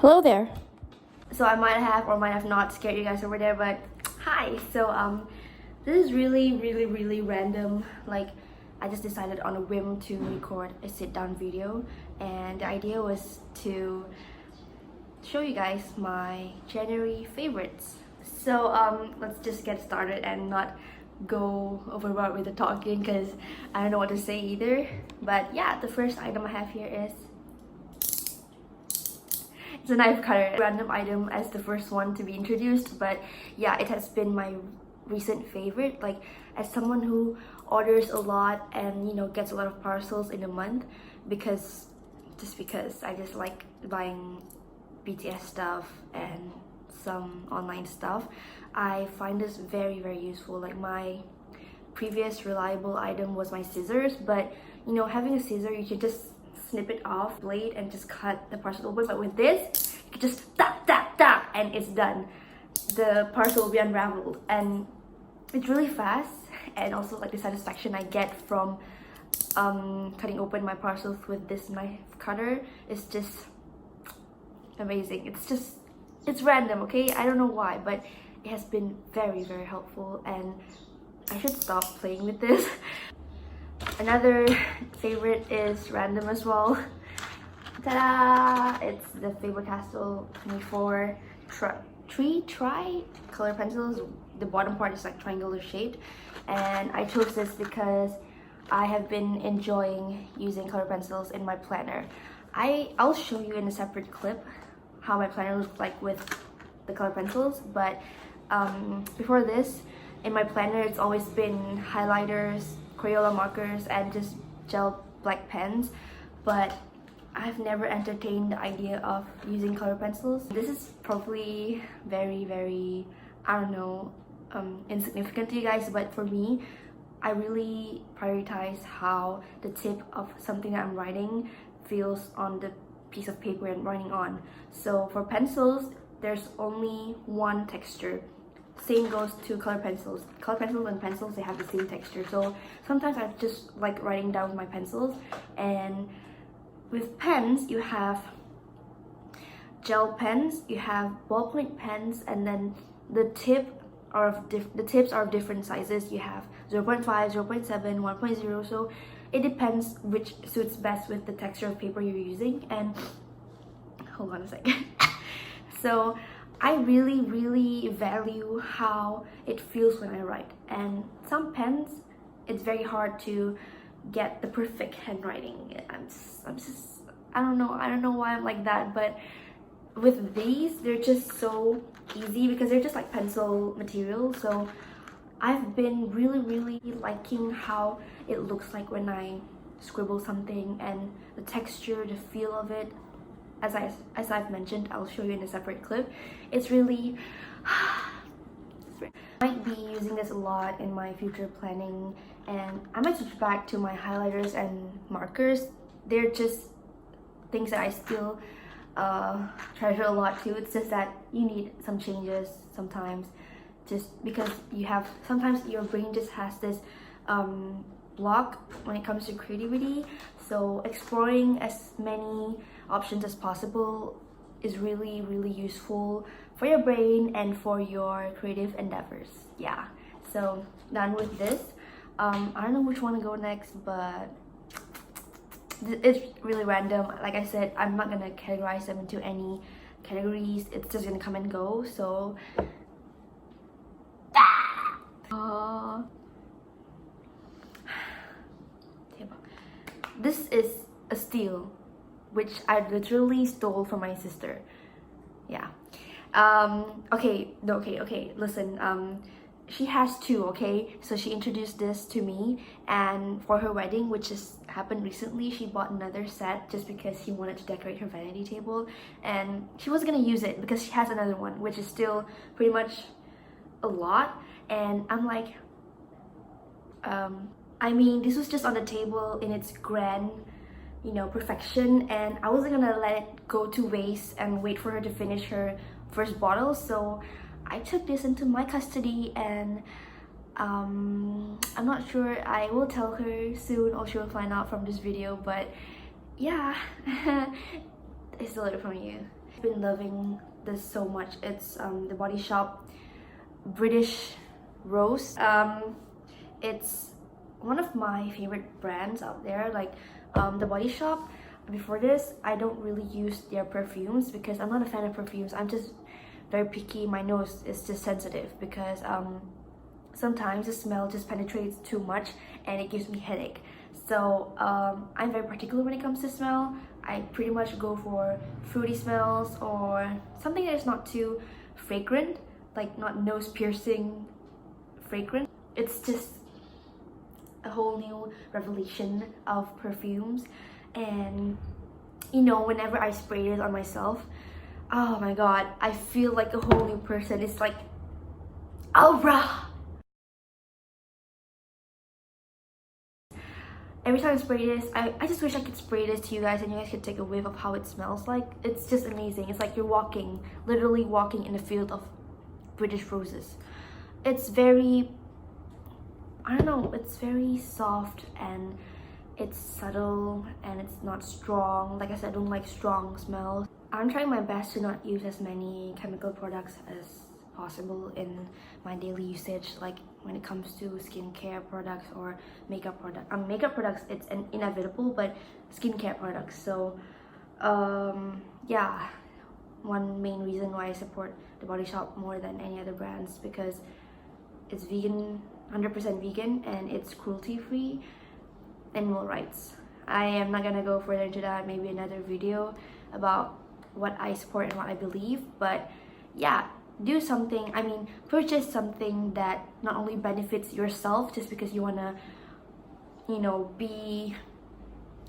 Hello there. So I might have or might have not scared you guys over there, but hi. So this is really random. Like, I just decided on a whim to record a sit-down video, and the idea was to show you guys my January favorites. So let's just get started and not go overboard with the talking because I don't know what to say either. But yeah, the first item I have here is it's a knife cutter. Random item as the first one to be introduced, but yeah, it has been my recent favorite. Like, as someone who orders a lot and gets a lot of parcels in a month because I just like buying BTS stuff and some online stuff, I find this very useful. Like, my previous reliable item was my scissors, but having a scissor, you can just snip it off blade and just cut the parcel open. But with this, you can just tap and it's done. The parcel will be unraveled, and it's really fast. And also, like, the satisfaction I get from cutting open my parcels with this knife cutter is just amazing. It's random, okay? I don't know why, but it has been very helpful, and I should stop playing with this. Another favorite is random as well. Ta-da! It's the Faber-Castell 24 tri color pencils. The bottom part is like triangular shaped, and I chose this because I have been enjoying using color pencils in my planner. I'll show you in a separate clip how my planner looks like with the color pencils, but before this, in my planner, it's always been highlighters, Crayola markers, and just gel black pens, but I've never entertained the idea of using color pencils. This is probably very, I don't know, insignificant to you guys, but for me, I really prioritize how the tip of something that I'm writing feels on the piece of paper and writing on. So for pencils, there's only one texture. Same goes to color pencils. Color pencils and pencils, they have the same texture. So sometimes I just like writing down with my pencils. And with pens, you have gel pens, you have ballpoint pens, and then the tips are of different sizes. You have 0.5, 0.7, 1.0. So it depends which suits best with the texture of paper you're using. And hold on a second. So I really value how it feels when I write, and some pens, it's very hard to get the perfect handwriting. I don't know why I'm like that, but with these, they're just so easy because they're just like pencil material. So I've been really liking how it looks like when I scribble something, and the texture, the feel of it. As I've mentioned, I'll show you in a separate clip. It's really I might be using this a lot in my future planning, and I might switch back to my highlighters and markers. They're just things that I still treasure a lot too. It's just that you need some changes sometimes, just because sometimes your brain just has this block when it comes to creativity. So exploring as many options as possible is really useful for your brain and for your creative endeavors. Yeah, so done with this. I don't know which one to go next, but it's really random. Like I said, I'm not gonna categorize them into any categories. It's just gonna come and go. So this is a steal, which I literally stole from my sister. Yeah. Okay, listen, she has two, okay? So she introduced this to me, and for her wedding, which just happened recently, she bought another set just because she wanted to decorate her vanity table, and she was gonna use it because she has another one, which is still pretty much a lot. And I'm like, I mean, this was just on the table in its grand, perfection, and I wasn't gonna let it go to waste and wait for her to finish her first bottle. So I took this into my custody, and I'm not sure, I will tell her soon, or she will find out from this video, but yeah. I stole it from you. I've been loving this so much. It's the Body Shop British Rose. It's one of my favorite brands out there. Like the Body Shop, before this I don't really use their perfumes because I'm not a fan of perfumes. I'm just very picky. My nose is just sensitive because sometimes the smell just penetrates too much and it gives me headache. So I'm very particular when it comes to smell. I pretty much go for fruity smells or something that is not too fragrant, like not nose piercing fragrant. It's just a whole new revelation of perfumes. And you know, whenever I spray it on myself, oh my god, I feel like a whole new person. It's like aura. Every time I spray this, I just wish I could spray this to you guys and you guys could take a whiff of how it smells like. It's just amazing. It's like you're walking, literally walking in a field of British roses. It's very, I don't know, it's very soft and it's subtle and it's not strong. Like I said, I don't like strong smells. I'm trying my best to not use as many chemical products as possible in my daily usage, like when it comes to skincare products or makeup products. Makeup products, it's inevitable, but skincare products. So yeah, one main reason why I support the Body Shop more than any other brands, because it's vegan, 100% vegan, and it's cruelty free, animal rights. I am not gonna go further into that, maybe another video about what I support and what I believe. But yeah, do something, I mean, purchase something that not only benefits yourself just because you wanna, you know, be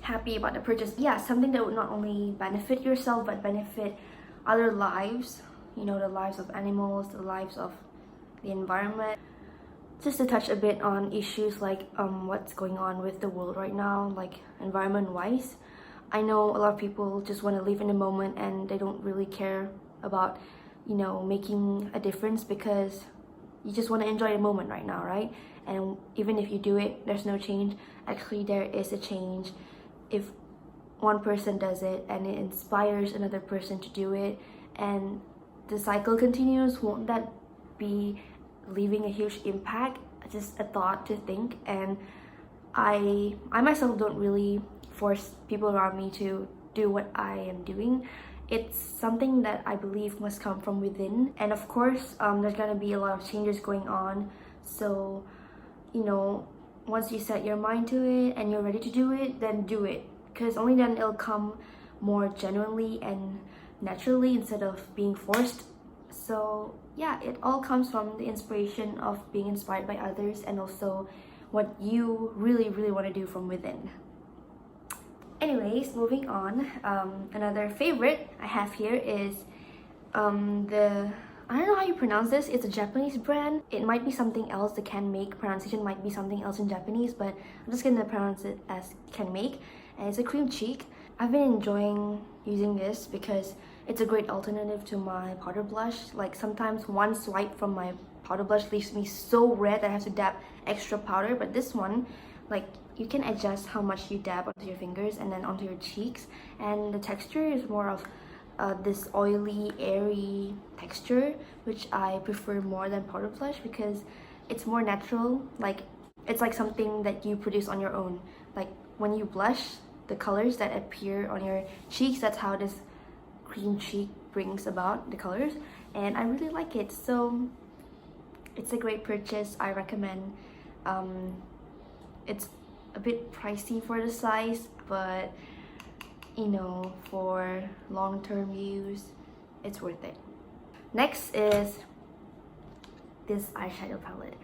happy about the purchase. Yeah, something that would not only benefit yourself but benefit other lives, you know, the lives of animals, the lives of the environment. Just to touch a bit on issues like what's going on with the world right now, like environment wise. I know a lot of people just want to live in the moment and they don't really care about, you know, making a difference, because you just want to enjoy the moment right now, right? And even if you do it, there's no change. Actually, there is a change if one person does it and it inspires another person to do it, and the cycle continues. Won't that be leaving a huge impact? Just a thought to think. And I myself don't really force people around me to do what I am doing. It's something that I believe must come from within. And of course, there's gonna be a lot of changes going on. So, you know, once you set your mind to it and you're ready to do it, then do it. Because only then it'll come more genuinely and naturally instead of being forced. So yeah, it all comes from the inspiration of being inspired by others and also what you really want to do from within. Anyways, moving on, another favorite I have here is I don't know how you pronounce this. It's a Japanese brand. It might be something else. The can make pronunciation might be something else in Japanese, but I'm just gonna pronounce it as can make. And it's a cream cheek. I've been enjoying using this because it's a great alternative to my powder blush. Like sometimes one swipe from my powder blush leaves me so red that I have to dab extra powder, but this one, like, you can adjust how much you dab onto your fingers and then onto your cheeks, and the texture is more of this oily, airy texture, which I prefer more than powder blush because it's more natural. Like, it's like something that you produce on your own. Like when you blush, the colors that appear on your cheeks, that's how this cream cheek brings about the colors, and I really like it. So it's a great purchase. I recommend. It's a bit pricey for the size, but you know, for long-term use, it's worth it. Next is this eyeshadow palette.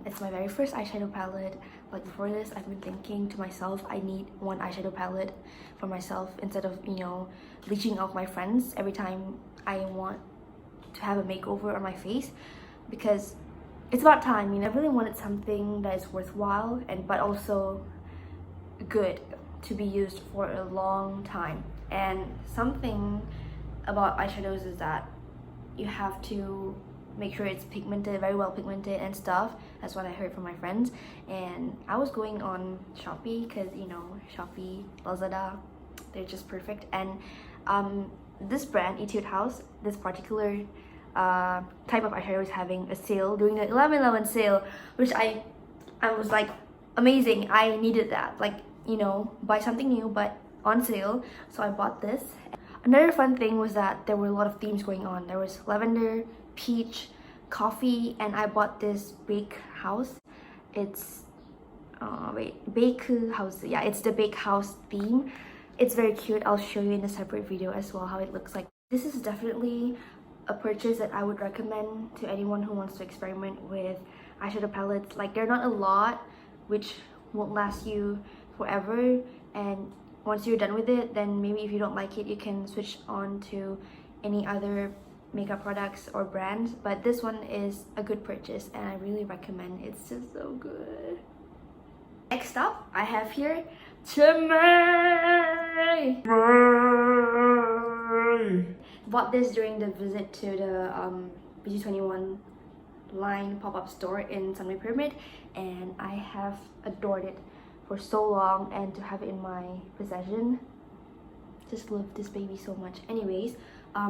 It's my very first eyeshadow palette. Like before this, I've been thinking to myself, I need one eyeshadow palette for myself instead of, you know, reaching out my friends every time I want to have a makeover on my face, because it's about time. You know, I really wanted something that is worthwhile and but also good to be used for a long time. And something about eyeshadows is that you have to make sure it's pigmented, very well pigmented and stuff. That's what I heard from my friends. And I was going on Shopee because, you know, Shopee, Lazada, they're just perfect. And this brand, Etude House, this particular type of eyeshadow is having a sale, doing the 11/11 sale, which I was like, amazing. I needed that, like, you know, buy something new but on sale. So I bought this. Another fun thing was that there were a lot of themes going on. There was lavender, peach, coffee, and I bought this bake house. It's bake house. Yeah, it's the bake house theme. It's very cute. I'll show you in a separate video as well how it looks like. This is definitely a purchase that I would recommend to anyone who wants to experiment with eyeshadow palettes. Like, they're not a lot, which won't last you forever, and once you're done with it, then maybe if you don't like it, you can switch on to any other makeup products or brands. But this one is a good purchase and I really recommend. It's just so good. Next up, I have here Chimay. Bought this during the visit to the BG21 line pop-up store in Sunway Pyramid, and I have adored it for so long, and to have it in my possession, just love this baby so much. Anyways, I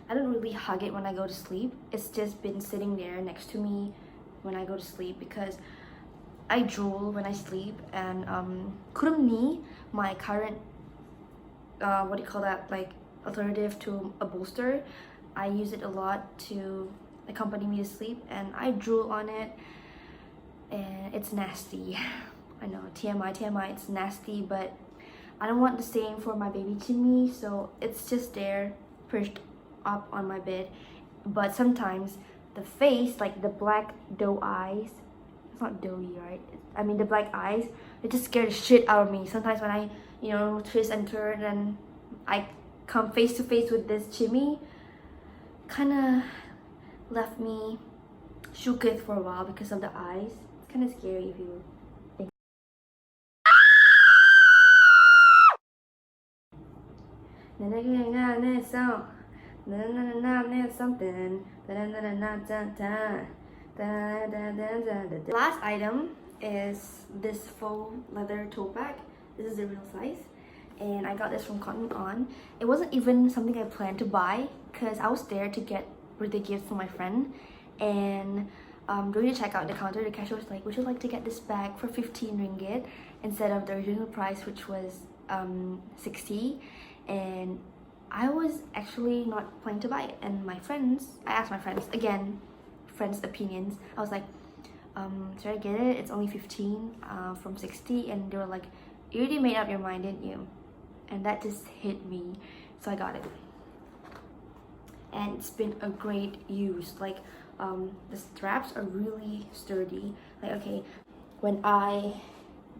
don't really hug it when I go to sleep. It's just been sitting there next to me when I go to sleep because I drool when I sleep, and Kurumni, my current what do you call that, like alternative to a bolster, I use it a lot to accompany me to sleep, and I drool on it and it's nasty. I know, TMI, it's nasty, but I don't want the same for my baby Jimmy, so it's just there perched up on my bed. But sometimes the face, like the black doe eyes, it's not doughy, right? I mean the black eyes, it just scare the shit out of me. Sometimes when I, you know, twist and turn and I come face to face with this Jimmy, kind of left me shooketh for a while because of the eyes. It's kind of scary if you think. Last item is this faux leather tote bag. This is the real size, and I got this from Cotton On. It wasn't even something I planned to buy because I was there to get birthday gifts for my friend, and during the checkout at the counter, the cashier was like, would you like to get this bag for 15 ringgit instead of the original price, which was 60. And I was actually not planning to buy it, and my friends, I asked my friends, again, friends' opinions, I was like, should I get it? It's only 15 from 60, and they were like, you already made up your mind, didn't you? And that just hit me, so I got it. And it's been a great use. Like, the straps are really sturdy. Like, okay, when I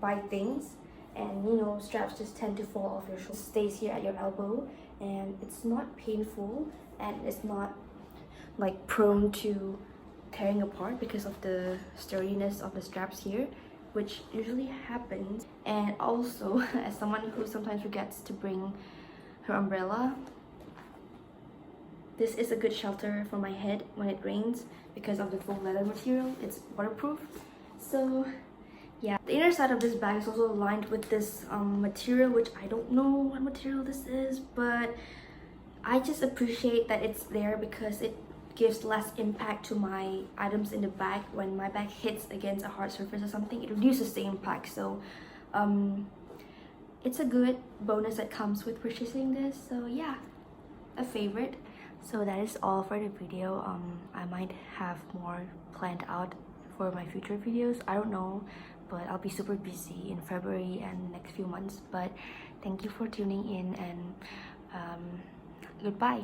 buy things and, you know, straps just tend to fall off your shoulder, it stays here at your elbow, and it's not painful, and it's not like prone to tearing apart because of the sturdiness of the straps here, which usually happens. And also, as someone who sometimes forgets to bring her umbrella, this is a good shelter for my head when it rains because of the faux leather material. It's waterproof. So yeah, the inner side of this bag is also lined with this material, which I don't know what material this is, but I just appreciate that it's there because it gives less impact to my items in the bag. When my bag hits against a hard surface or something, it reduces the impact. So it's a good bonus that comes with purchasing this. So yeah, a favorite. So that is all for the video. I might have more planned out for my future videos, I don't know, but I'll be super busy in February and next few months. But thank you for tuning in, and goodbye.